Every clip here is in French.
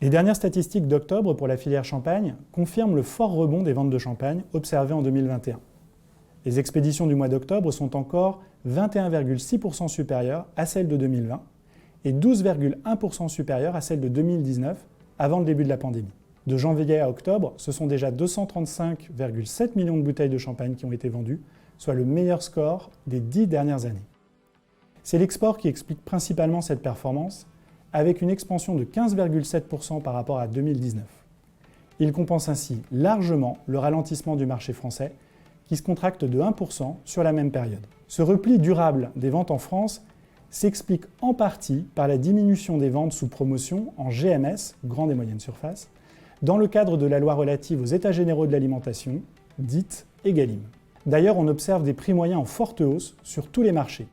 Les dernières statistiques d'octobre pour la filière champagne confirment le fort rebond des ventes de champagne observé en 2021. Les expéditions du mois d'octobre sont encore 21,6% supérieures à celles de 2020 et 12,1% supérieures à celles de 2019 avant le début de la pandémie. De janvier à octobre, ce sont déjà 235,7 millions de bouteilles de champagne qui ont été vendues, soit le meilleur score des 10 dernières années. C'est l'export qui explique principalement cette performance, avec une expansion de 15,7% par rapport à 2019. Il compense ainsi largement le ralentissement du marché français, qui se contracte de 1% sur la même période. Ce repli durable des ventes en France s'explique en partie par la diminution des ventes sous promotion en GMS, grande et moyenne surface, dans le cadre de la loi relative aux États généraux de l'alimentation, dite Egalim. D'ailleurs, on observe des prix moyens en forte hausse sur tous les marchés.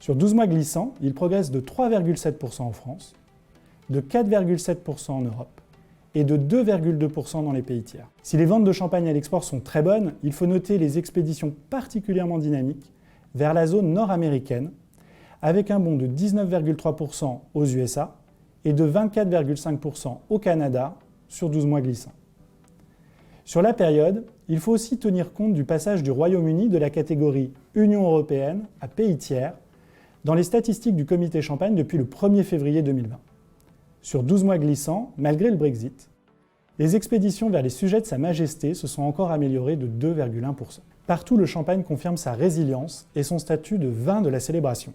Sur 12 mois glissants, ils progressent de 3,7% en France, de 4,7% en Europe et de 2,2% dans les pays tiers. Si les ventes de champagne à l'export sont très bonnes, il faut noter les expéditions particulièrement dynamiques vers la zone nord-américaine, avec un bond de 19,3% aux USA et de 24,5% au Canada sur 12 mois glissants. Sur la période, il faut aussi tenir compte du passage du Royaume-Uni de la catégorie Union européenne à pays tiers dans les statistiques du comité Champagne depuis le 1er février 2020. Sur 12 mois glissants, malgré le Brexit, les expéditions vers les sujets de Sa Majesté se sont encore améliorées de 2,1%. Partout, le champagne confirme sa résilience et son statut de vin de la célébration.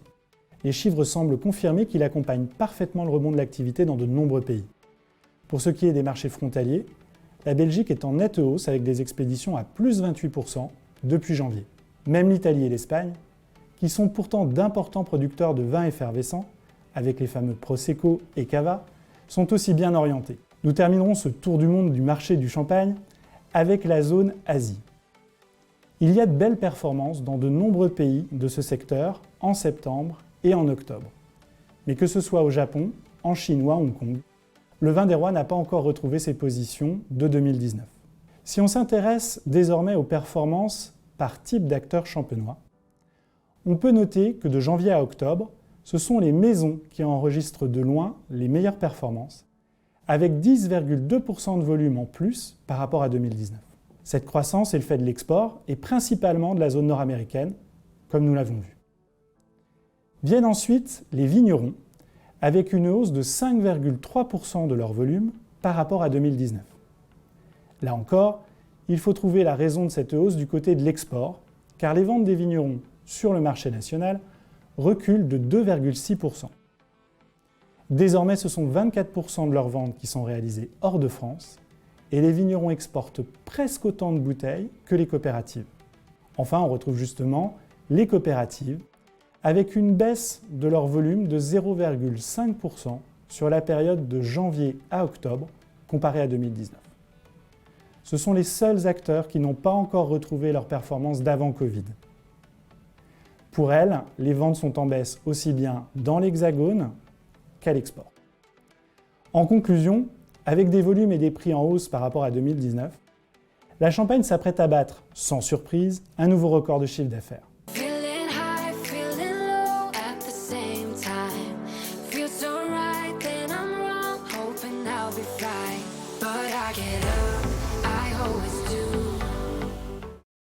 Les chiffres semblent confirmer qu'il accompagne parfaitement le rebond de l'activité dans de nombreux pays. Pour ce qui est des marchés frontaliers, la Belgique est en nette hausse avec des expéditions à plus 28% depuis janvier. Même l'Italie et l'Espagne, qui sont pourtant d'importants producteurs de vins effervescents, avec les fameux Prosecco et Cava, sont aussi bien orientés. Nous terminerons ce tour du monde du marché du champagne avec la zone Asie. Il y a de belles performances dans de nombreux pays de ce secteur en septembre et en octobre. Mais que ce soit au Japon, en Chine ou à Hong Kong, le vin des rois n'a pas encore retrouvé ses positions de 2019. Si on s'intéresse désormais aux performances par type d'acteurs champenois, on peut noter que de janvier à octobre, ce sont les maisons qui enregistrent de loin les meilleures performances, avec 10,2% de volume en plus par rapport à 2019. Cette croissance est le fait de l'export et principalement de la zone nord-américaine, comme nous l'avons vu. Viennent ensuite les vignerons, avec une hausse de 5,3% de leur volume par rapport à 2019. Là encore, il faut trouver la raison de cette hausse du côté de l'export, car les ventes des vignerons sur le marché national reculent de 2,6%. Désormais, ce sont 24% de leurs ventes qui sont réalisées hors de France, et les vignerons exportent presque autant de bouteilles que les coopératives. Enfin, on retrouve justement les coopératives, avec une baisse de leur volume de 0,5% sur la période de janvier à octobre, comparée à 2019. Ce sont les seuls acteurs qui n'ont pas encore retrouvé leur performance d'avant Covid. Pour elles, les ventes sont en baisse aussi bien dans l'Hexagone qu'à l'export. En conclusion, avec des volumes et des prix en hausse par rapport à 2019, la Champagne s'apprête à battre, sans surprise, un nouveau record de chiffre d'affaires.